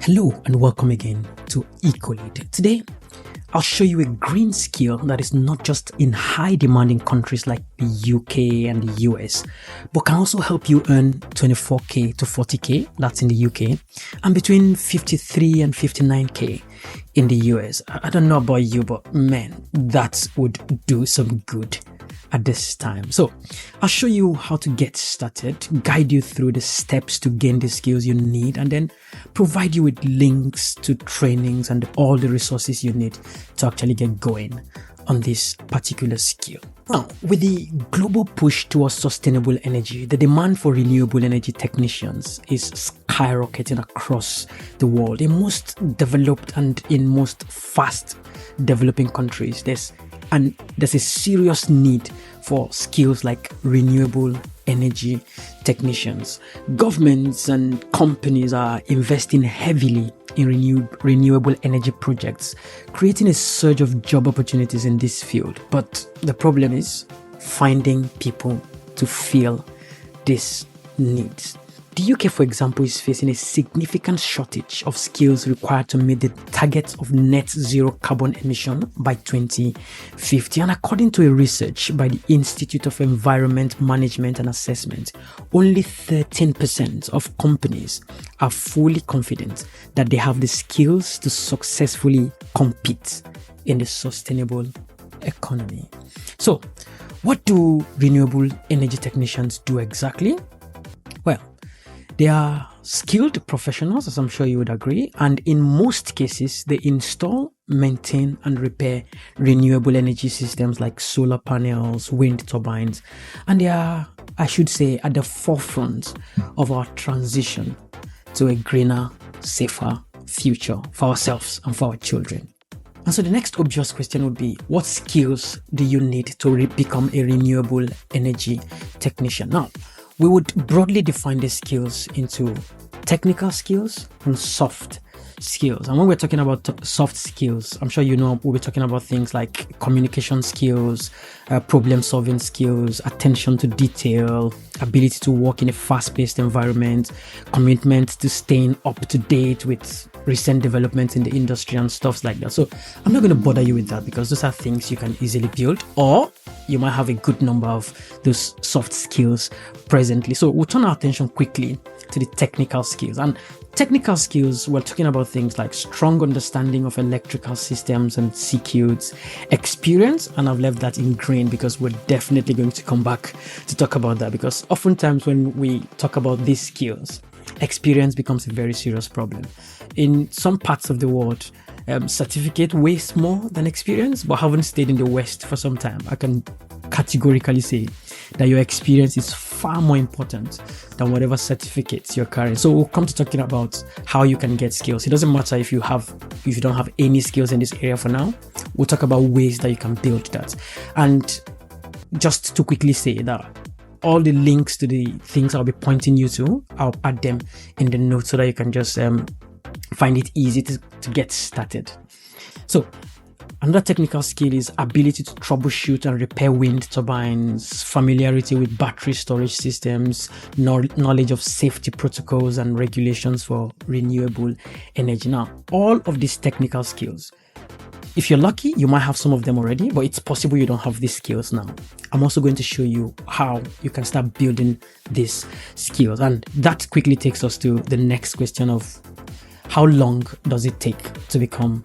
Hello and welcome again to ecoLEAD. Today, I'll show you a green skill that is not just in high demand in countries like the UK and the US, but can also help you earn 24k to 40k, that's in the UK, and between 53 and 59k in the US. I don't know about you, but man, that would do some good at this time. So I'll show you how to get started, guide you through the steps to gain the skills you need, and then provide you with links to trainings and all the resources you need to actually get going on this particular skill. Now, with the global push towards sustainable energy, the demand for renewable energy technicians is skyrocketing across the world. In most developed and in most fast developing countries, there's a serious need for skills like renewable energy technicians. Governments and companies are investing heavily in renewable energy projects, creating a surge of job opportunities in this field. But the problem is finding people to fill these needs. The UK, for example, is facing a significant shortage of skills required to meet the targets of net zero carbon emission by 2050. And according to a research by the Institute of Environment Management and Assessment, only 13% of companies are fully confident that they have the skills to successfully compete in the sustainable economy. So, what do renewable energy technicians do exactly? Well, they are skilled professionals, as I'm sure you would agree, and in most cases, they install, maintain, and repair renewable energy systems like solar panels, wind turbines, and they are, I should say, at the forefront of our transition to a greener, safer future for ourselves and for our children. And so the next obvious question would be, what skills do you need to become a renewable energy technician? Now, we would broadly define the skills into technical skills and soft skills. And when we're talking about soft skills, I'm sure you know we'll be talking about things like communication skills, problem solving skills, attention to detail, ability to work in a fast-paced environment, commitment to staying up to date with recent developments in the industry and stuff like that. So I'm not going to bother you with that because those are things you can easily build, or you might have a good number of those soft skills presently. So we'll turn our attention quickly to the technical skills. And technical skills, we're talking about things like strong understanding of electrical systems and circuits, experience, and I've left that in green because we're definitely going to come back to talk about that, because oftentimes when we talk about these skills, experience becomes a very serious problem. In some parts of the world, certificate weighs more than experience, but haven't stayed in the West for some time. I can categorically say that your experience is far more important than whatever certificates you're carrying. So we'll come to talking about how you can get skills. It doesn't matter if you don't have any skills in this area for now. We'll talk about ways that you can build that. And just to quickly say that all the links to the things I'll be pointing you to, I'll add them in the notes so that you can just find it easy to get started. So another technical skill is ability to troubleshoot and repair wind turbines, familiarity with battery storage systems, knowledge of safety protocols and regulations for renewable energy. Now, all of these technical skills, if you're lucky, you might have some of them already, but it's possible you don't have these skills now. I'm also going to show you how you can start building these skills. And that quickly takes us to the next question of how long does it take to become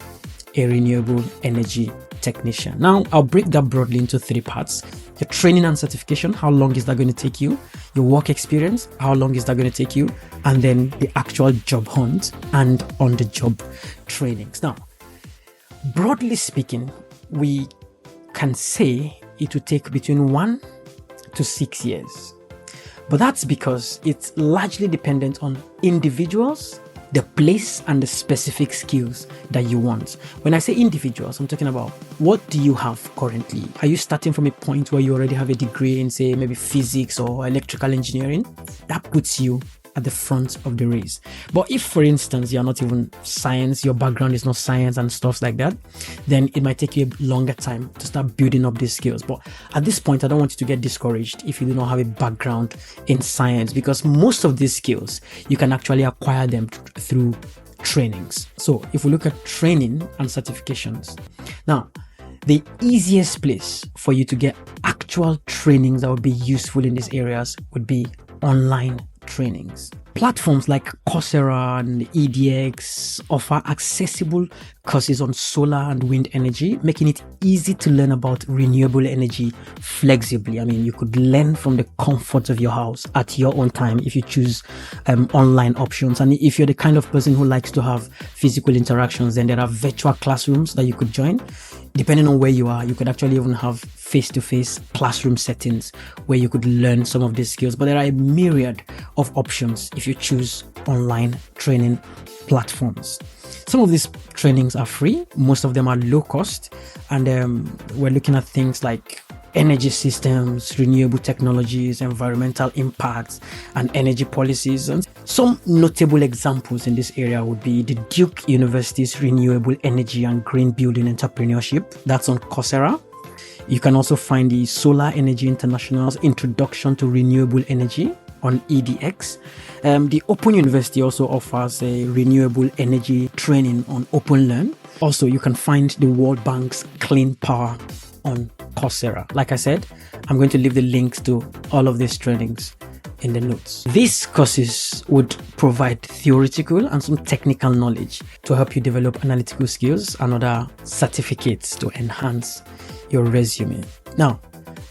a renewable energy technician? Now, I'll break that broadly into three parts. Your training and certification, how long is that going to take you? Your work experience, how long is that going to take you? And then the actual job hunt and on-the-job trainings. Now, broadly speaking, we can say it would take between 1 to 6 years. But that's because it's largely dependent on individuals, the place, and the specific skills that you want. When I say individuals, I'm talking about what do you have currently? Are you starting from a point where you already have a degree in, say, maybe physics or electrical engineering? That puts you at the front of the race. But if, for instance, you're not even science, your background is not science and stuff like that, then it might take you a longer time to start building up these skills. But at this point, I don't want you to get discouraged if you do not have a background in science, because most of these skills, you can actually acquire them through trainings. So if we look at training and certifications, now the easiest place for you to get actual trainings that would be useful in these areas would be online trainings. Platforms like Coursera and EDX offer accessible courses on solar and wind energy, making it easy to learn about renewable energy flexibly. I mean, you could learn from the comfort of your house at your own time if you choose online options. And if you're the kind of person who likes to have physical interactions, then there are virtual classrooms that you could join. Depending on where you are, you could actually even have face-to-face classroom settings where you could learn some of these skills. But there are a myriad of options if you choose online training platforms. Some of these trainings are free. Most of them are low cost. And we're looking at things like energy systems, renewable technologies, environmental impacts, and energy policies. And some notable examples in this area would be the Duke University's Renewable Energy and Green Building Entrepreneurship. That's on Coursera. You can also find the Solar Energy International's Introduction to Renewable Energy on EDX. The Open University also offers a renewable energy training on OpenLearn. Also, you can find the World Bank's Clean Power on Coursera. Like I said, I'm going to leave the links to all of these trainings in the notes. These courses would provide theoretical and some technical knowledge to help you develop analytical skills and other certificates to enhance your resume. Now,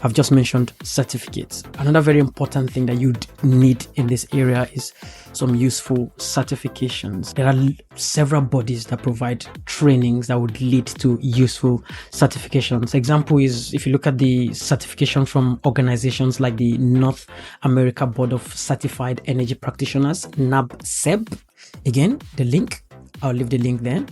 I've just mentioned certificates. Another very important thing that you'd need in this area is some useful certifications. There are several bodies that provide trainings that would lead to useful certifications. Example is if you look at the certification from organizations like the North America Board of Certified Energy Practitioners, NABCEP. Again, I'll leave the link there.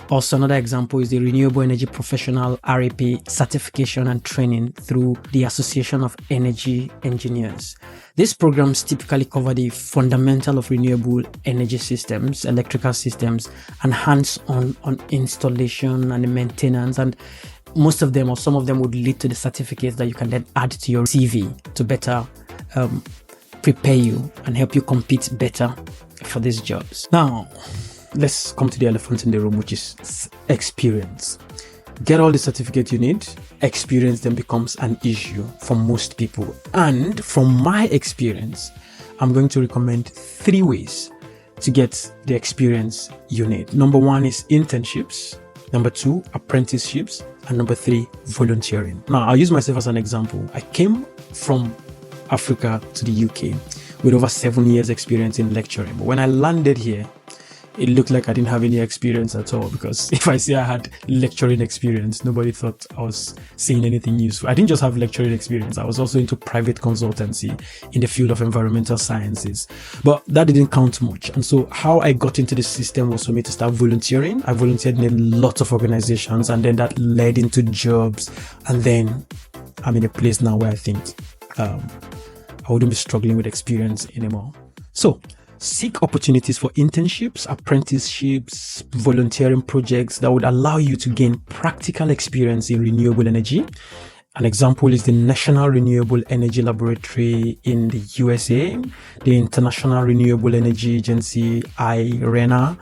Also, another example is the Renewable Energy Professional RAP certification and training through the Association of Energy Engineers. These programs typically cover the fundamental of renewable energy systems, electrical systems, and hands-on on installation and maintenance. And most of them or some of them would lead to the certificates that you can then add to your CV to better prepare you and help you compete better for these jobs. Now, let's come to the elephant in the room, which is experience. Get all the certificate you need. Experience then becomes an issue for most people. And from my experience, I'm going to recommend 3 ways to get the experience you need. Number 1 is internships. Number 2, apprenticeships. And number 3, volunteering. Now, I'll use myself as an example. I came from Africa to the UK with over 7 years experience in lecturing. But when I landed here, it looked like I didn't have any experience at all, because if I say I had lecturing experience, nobody thought I was saying anything useful. I didn't just have lecturing experience. I was also into private consultancy in the field of environmental sciences, but that didn't count much. And so how I got into the system was for me to start volunteering. I volunteered in a lot of organizations, and then that led into jobs. And then I'm in a place now where I think I wouldn't be struggling with experience anymore. So seek opportunities for internships, apprenticeships, volunteering projects that would allow you to gain practical experience in renewable energy. An example is the National Renewable Energy Laboratory in the USA, the International Renewable Energy Agency, IRENA,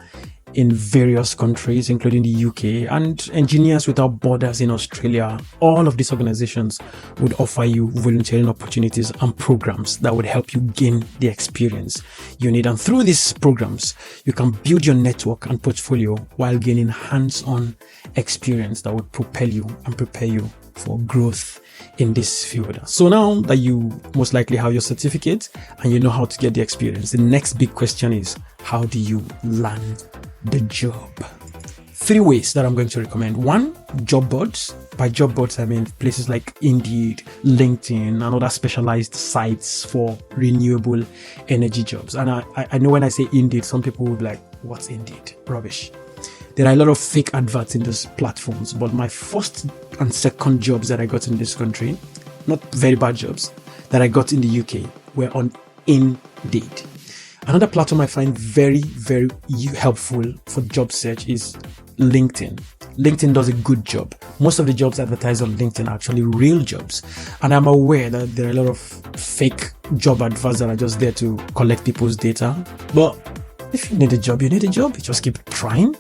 in various countries, including the UK, and Engineers Without Borders in Australia. All of these organizations would offer you volunteering opportunities and programs that would help you gain the experience you need. And through these programs, you can build your network and portfolio while gaining hands-on experience that would propel you and prepare you for growth in this field. So now that you most likely have your certificate and you know how to get the experience, the next big question is, how do you land the job? 3 ways that I'm going to recommend. 1, job boards. By job boards, I mean places like Indeed, LinkedIn, and other specialized sites for renewable energy jobs. And I know when I say Indeed, some people will be like, what's Indeed? Rubbish. There are a lot of fake adverts in those platforms, but my first and second jobs that I got in this country, not very bad jobs, that I got in the UK were on Indeed. Another platform I find very, very helpful for job search is LinkedIn. LinkedIn does a good job. Most of the jobs advertised on LinkedIn are actually real jobs. And I'm aware that there are a lot of fake job adverts that are just there to collect people's data. But If you need a job, you need a job. You just keep trying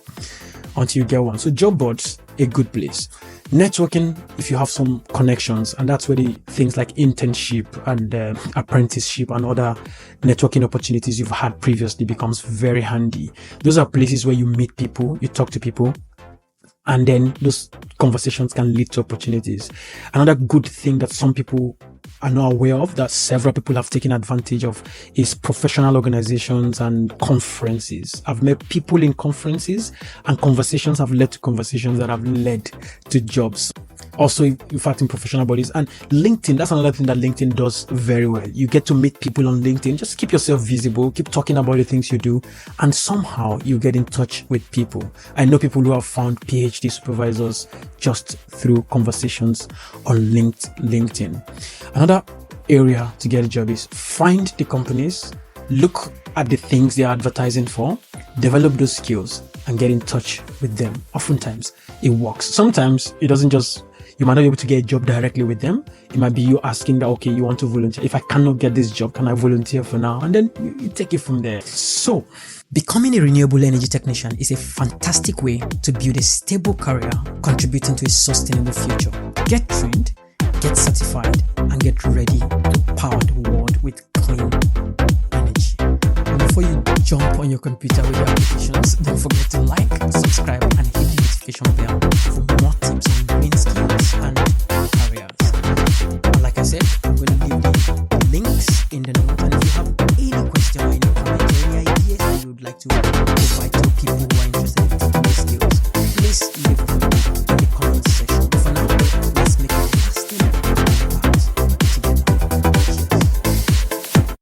until you get one. So job boards, a good place. Networking, if you have some connections, and that's where the things like internship and apprenticeship and other networking opportunities you've had previously becomes very handy. Those are places where you meet people, you talk to people, and then those conversations can lead to opportunities. Another good thing that some people are not aware of, that several people have taken advantage of, is professional organizations and conferences. I've met people in conferences, and conversations have led to conversations that have led to jobs. Also, in fact, in professional bodies. And LinkedIn, that's another thing that LinkedIn does very well. You get to meet people on LinkedIn. Just keep yourself visible, keep talking about the things you do, and somehow you get in touch with people. I know people who have found PhD supervisors just through conversations on LinkedIn. Another area to get a job is find the companies, look at the things they are advertising for, develop those skills, and get in touch with them. Oftentimes it works. Sometimes it doesn't just, you might not be able to get a job directly with them. It might be you asking that, okay, you want to volunteer. If I cannot get this job, can I volunteer for now? And then you take it from there. So becoming a renewable energy technician is a fantastic way to build a stable career contributing to a sustainable future. Get trained, get certified, and get ready to power the world with clean energy. And before you jump on your computer with your applications, don't forget to like, subscribe, and hit the notification bell for more tips on green skills and